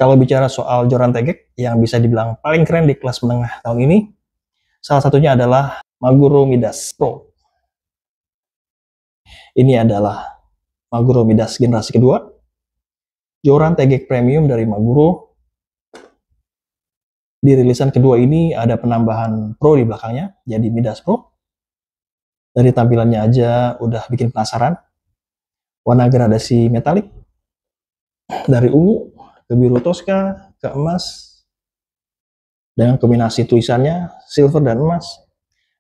Kalau bicara soal joran tegek yang bisa dibilang paling keren di kelas menengah tahun ini, salah satunya adalah Maguro Midas Pro. Ini adalah Maguro Midas generasi kedua, joran tegek premium dari Maguro. Di rilisan kedua ini ada penambahan Pro di belakangnya, jadi Midas Pro. Dari tampilannya aja udah bikin penasaran. Warna gradasi metalik, dari ungu ke biru toska ke emas, dengan kombinasi tulisannya silver dan emas,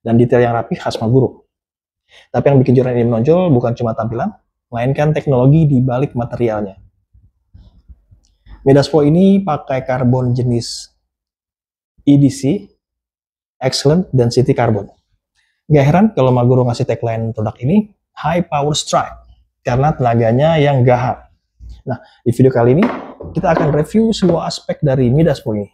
dan detail yang rapi khas Maguro. Tapi yang bikin joran ini menonjol bukan cuma tampilan, melainkan teknologi di balik materialnya. Midas Pro ini pakai karbon jenis EDC, Excellent Density Carbon. Gak heran kalau Maguro ngasih tagline produk ini, High Power Strike, karena tenaganya yang gahar. Nah, di video kali ini, kita akan review semua aspek dari Midas Pro ini.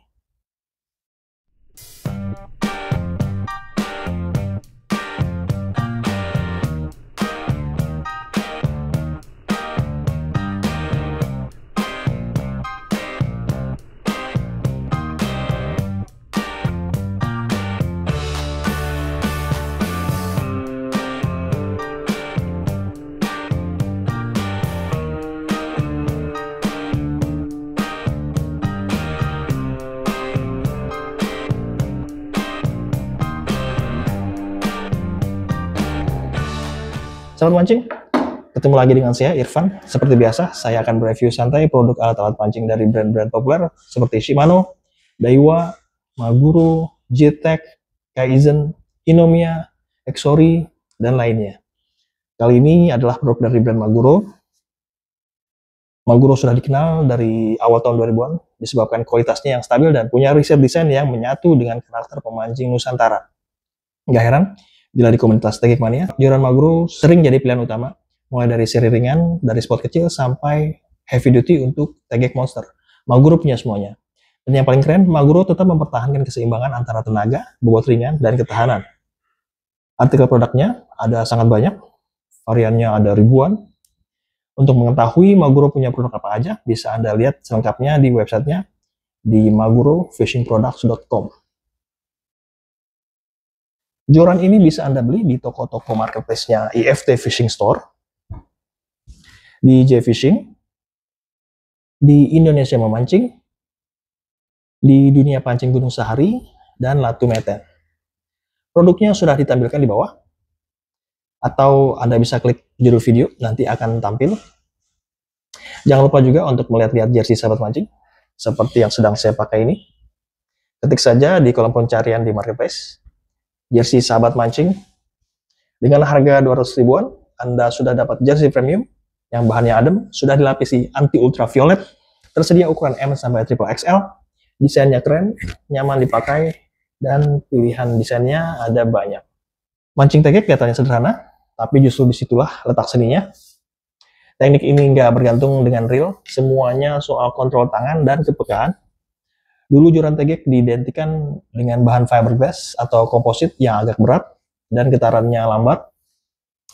Sahabat mancing, ketemu lagi dengan saya, Irfan. Seperti biasa, saya akan mereview santai produk alat-alat pancing dari brand-brand populer seperti Shimano, Daiwa, Maguro, J-Tech, Kaizen, Inomiya, Exori, dan lainnya. Kali ini adalah produk dari brand Maguro. Maguro sudah dikenal dari awal tahun 2000-an disebabkan kualitasnya yang stabil dan punya riset desain yang menyatu dengan karakter pemancing Nusantara. Nggak heran, bila di komunitas tegek mania, joran Maguro sering jadi pilihan utama, mulai dari seri ringan, dari spot kecil, sampai heavy duty untuk tegek monster. Maguro punya semuanya. Dan yang paling keren, Maguro tetap mempertahankan keseimbangan antara tenaga, bobot ringan, dan ketahanan. Artikel produknya ada sangat banyak, variannya ada ribuan. Untuk mengetahui Maguro punya produk apa aja, bisa Anda lihat selengkapnya di websitenya di magurofishingproducts.com. Joran ini bisa Anda beli di toko-toko marketplace-nya IFT Fishing Store, di J-Fishing, di Indonesia Memancing, di Dunia Pancing Gunung Sahari, dan Latu Meten. Produknya sudah ditampilkan di bawah, atau Anda bisa klik judul video, nanti akan tampil. Jangan lupa juga untuk melihat-lihat jersey sahabat mancing, seperti yang sedang saya pakai ini. Ketik saja di kolom pencarian di marketplace, jersey sahabat mancing. Dengan harga 200 ribuan, Anda sudah dapat jersey premium yang bahannya adem, sudah dilapisi anti ultraviolet, tersedia ukuran M sampai XXL, desainnya keren, nyaman dipakai, dan pilihan desainnya ada banyak. Mancing tegek kelihatannya sederhana, tapi justru disitulah letak seninya. Teknik ini nggak bergantung dengan reel, semuanya soal kontrol tangan dan kepekaan. Dulu joran tegek diidentikan dengan bahan fiberglass atau komposit yang agak berat dan getarannya lambat.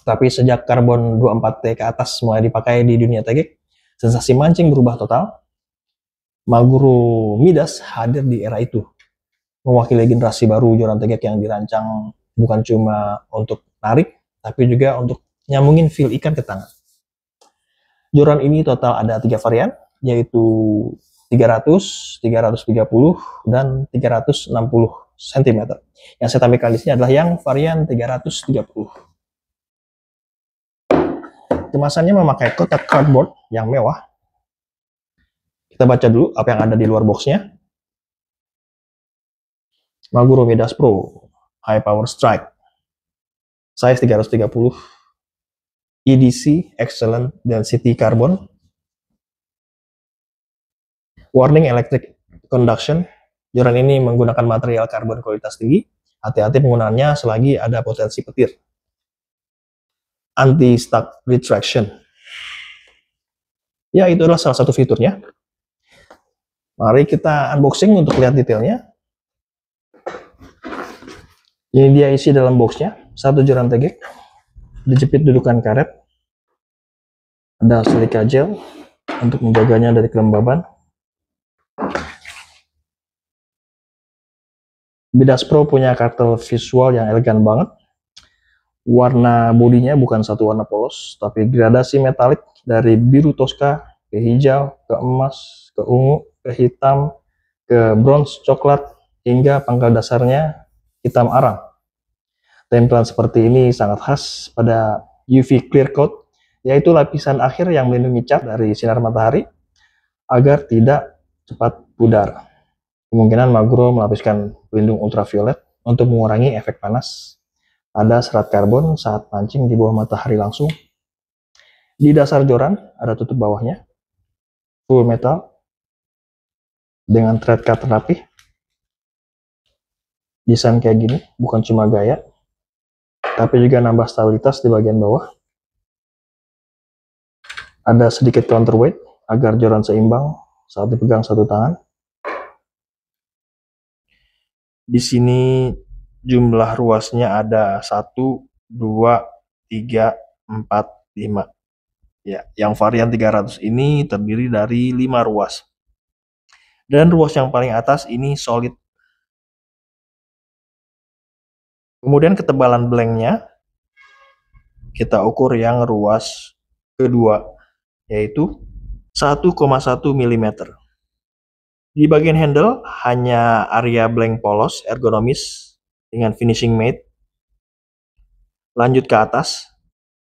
Tapi sejak karbon 24T ke atas mulai dipakai di dunia tegek, sensasi mancing berubah total. Maguro Midas hadir di era itu, mewakili generasi baru joran tegek yang dirancang bukan cuma untuk tarik, tapi juga untuk nyambungin feel ikan ke tangan. Joran ini total ada 3 varian, yaitu 300, 330, dan 360 cm. Yang saya tampilkan di sini adalah yang varian 330. Kemasannya memakai kotak cardboard yang mewah. Kita baca dulu apa yang ada di luar boxnya. Maguro Midas Pro High Power Strike, size 330, EDC Excellent Density Carbon, warning electric conduction. Joran ini menggunakan material karbon kualitas tinggi. Hati-hati penggunaannya selagi ada potensi petir. Anti-stuck retraction. Ya, itu adalah salah satu fiturnya. Mari kita unboxing untuk lihat detailnya. Ini dia isi dalam boxnya. Satu joran tegek, dijepit dudukan karet. Ada silika gel untuk menjaganya dari kelembaban. Midas Pro punya karakter visual yang elegan banget. Warna bodinya bukan satu warna polos, tapi gradasi metalik dari biru toska ke hijau, ke emas, ke ungu, ke hitam, ke bronze coklat, hingga pangkal dasarnya hitam arang. Tempelan seperti ini sangat khas pada UV clear coat, yaitu lapisan akhir yang melindungi cat dari sinar matahari agar tidak cepat pudar. Kemungkinan Maguro melapiskan pelindung ultraviolet untuk mengurangi efek panas pada serat karbon saat pancing di bawah matahari langsung. Di dasar joran ada tutup bawahnya, full metal, dengan thread cut rapi. Desain kayak gini bukan cuma gaya, tapi juga nambah stabilitas di bagian bawah. Ada sedikit counterweight agar joran seimbang saat dipegang satu tangan. Di sini jumlah ruasnya ada 1, 2, 3, 4, 5. Ya, yang varian 300 ini terdiri dari 5 ruas. Dan ruas yang paling atas ini solid. Kemudian ketebalan blanknya kita ukur yang ruas kedua, yaitu 1,1 mm. Di bagian handle hanya area blank polos ergonomis dengan finishing matte. Lanjut ke atas,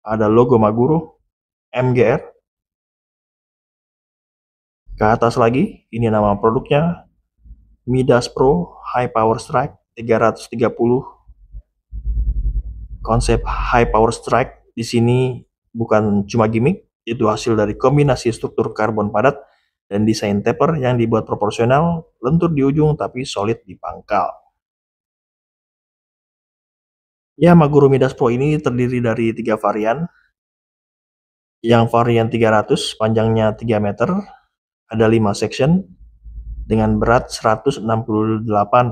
ada logo Maguro, MGR. Ke atas lagi, ini nama produknya, Midas Pro High Power Strike 330. Konsep High Power Strike di sini bukan cuma gimmick, itu hasil dari kombinasi struktur karbon padat dan desain taper yang dibuat proporsional, lentur di ujung tapi solid di pangkal. Ya, Maguro Midas Pro ini terdiri dari 3 varian. Yang varian 300 panjangnya 3 meter, ada 5 section dengan berat 168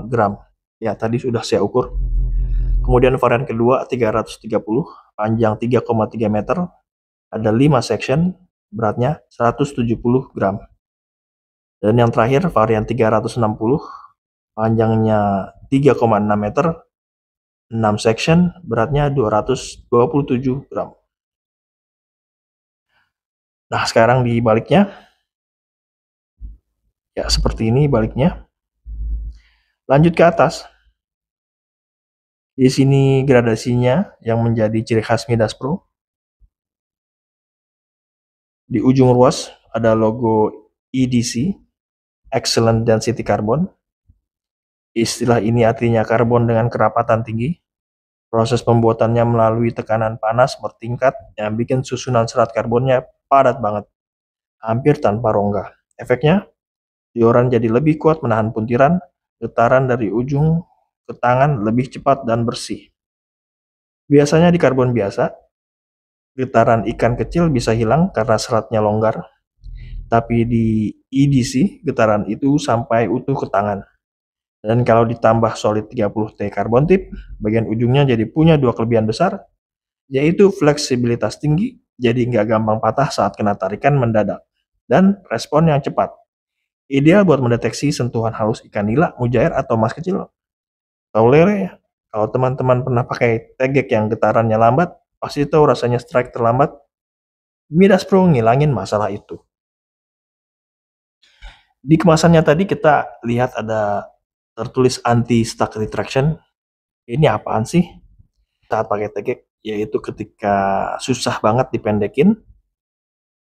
gram. Ya, tadi sudah saya ukur. Kemudian varian kedua 330, panjang 3,3 meter, ada 5 section, beratnya 170 gram. Dan yang terakhir varian 360, panjangnya 3,6 meter, 6 section, beratnya 227 gram. Nah, sekarang di baliknya, ya seperti ini baliknya. Lanjut ke atas. Di sini gradasinya yang menjadi ciri khas Midas Pro. Di ujung ruas ada logo EDC, Excellent Density Carbon. Istilah ini artinya karbon dengan kerapatan tinggi. Proses pembuatannya melalui tekanan panas bertingkat yang bikin susunan serat karbonnya padat banget, hampir tanpa rongga. Efeknya, joran jadi lebih kuat menahan puntiran, getaran dari ujung ke tangan lebih cepat dan bersih. Biasanya di karbon biasa, getaran ikan kecil bisa hilang karena seratnya longgar. Tapi di EDC, getaran itu sampai utuh ke tangan. Dan kalau ditambah solid 30T carbon tip, bagian ujungnya jadi punya 2 kelebihan besar, yaitu fleksibilitas tinggi, jadi nggak gampang patah saat kena tarikan mendadak. Dan respon yang cepat. Ideal buat mendeteksi sentuhan halus ikan nila, mujair, atau mas kecil. Tahu lele ya? Kalau teman-teman pernah pakai tegek yang getarannya lambat, pasti tahu rasanya strike terlambat. Midas Pro ngilangin masalah itu. Di kemasannya tadi kita lihat ada tertulis anti-stuck retraction. Ini apaan sih? Saat pakai tegek, yaitu ketika susah banget dipendekin,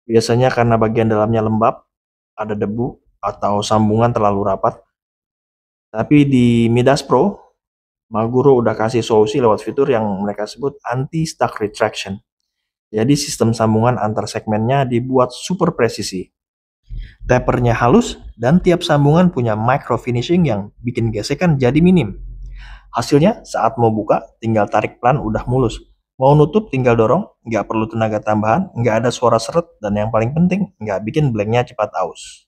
biasanya karena bagian dalamnya lembab, ada debu, atau sambungan terlalu rapat. Tapi di Midas Pro, Maguro udah kasih solusi lewat fitur yang mereka sebut anti-stuck retraction. Jadi sistem sambungan antar segmennya dibuat super presisi. Tapernya halus dan tiap sambungan punya micro finishing yang bikin gesekan jadi minim. Hasilnya saat mau buka tinggal tarik pelan udah mulus. Mau nutup tinggal dorong, nggak perlu tenaga tambahan, nggak ada suara seret, dan yang paling penting nggak bikin blanknya cepat aus.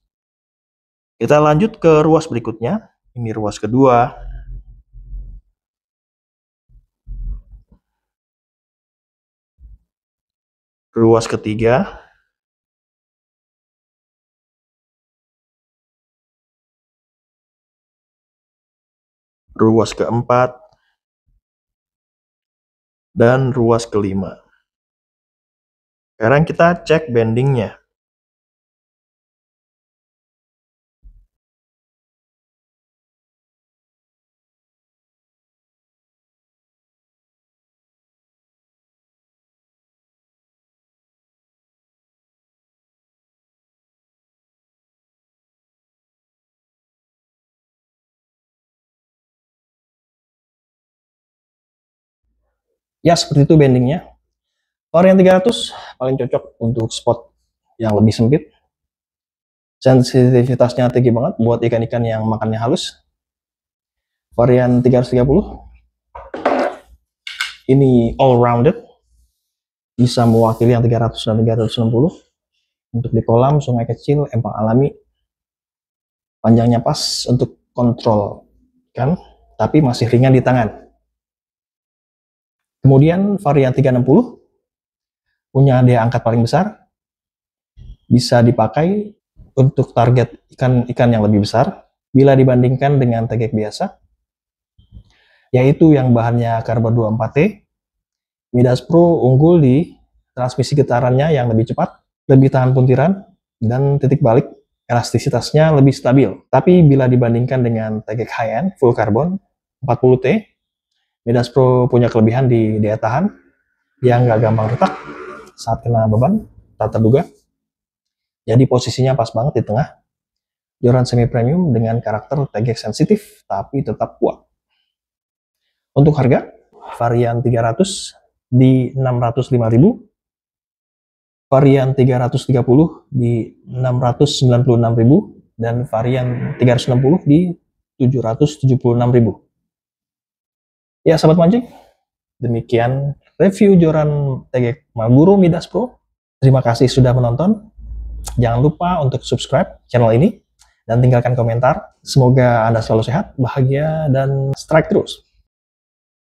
Kita lanjut ke ruas berikutnya. Ini ruas kedua. Ruas ketiga. ruas keempat, dan ruas kelima. Sekarang kita cek bendingnya. Ya, seperti itu bendingnya. Varian 300 paling cocok untuk spot yang lebih sempit. Sensitivitasnya tinggi banget buat ikan-ikan yang makannya halus. Varian 330 ini all rounded, bisa mewakili yang 300 dan 360 untuk di kolam, sungai kecil, empang alami. Panjangnya pas untuk kontrol kan, tapi masih ringan di tangan. Kemudian varian 360 punya daya angkat paling besar, bisa dipakai untuk target ikan-ikan yang lebih besar bila dibandingkan dengan tegek biasa, yaitu yang bahannya karbon 24T. Midas Pro unggul di transmisi getarannya yang lebih cepat, lebih tahan puntiran, dan titik balik elastisitasnya lebih stabil. Tapi bila dibandingkan dengan tegek high-end full carbon 40T, Midas Pro punya kelebihan di daya tahan yang nggak gampang retak saat kena beban tak terduga. Jadi posisinya pas banget di tengah. Joran semi premium dengan karakter tegek sensitif tapi tetap kuat. Untuk harga, varian 300 di 605.000, varian 330 di 696.000, dan varian 360 di 776.000. Ya, sahabat mancing, demikian review joran tegek Maguro Midas Pro. Terima kasih sudah menonton. Jangan lupa untuk subscribe channel ini dan tinggalkan komentar. Semoga Anda selalu sehat, bahagia, dan strike terus.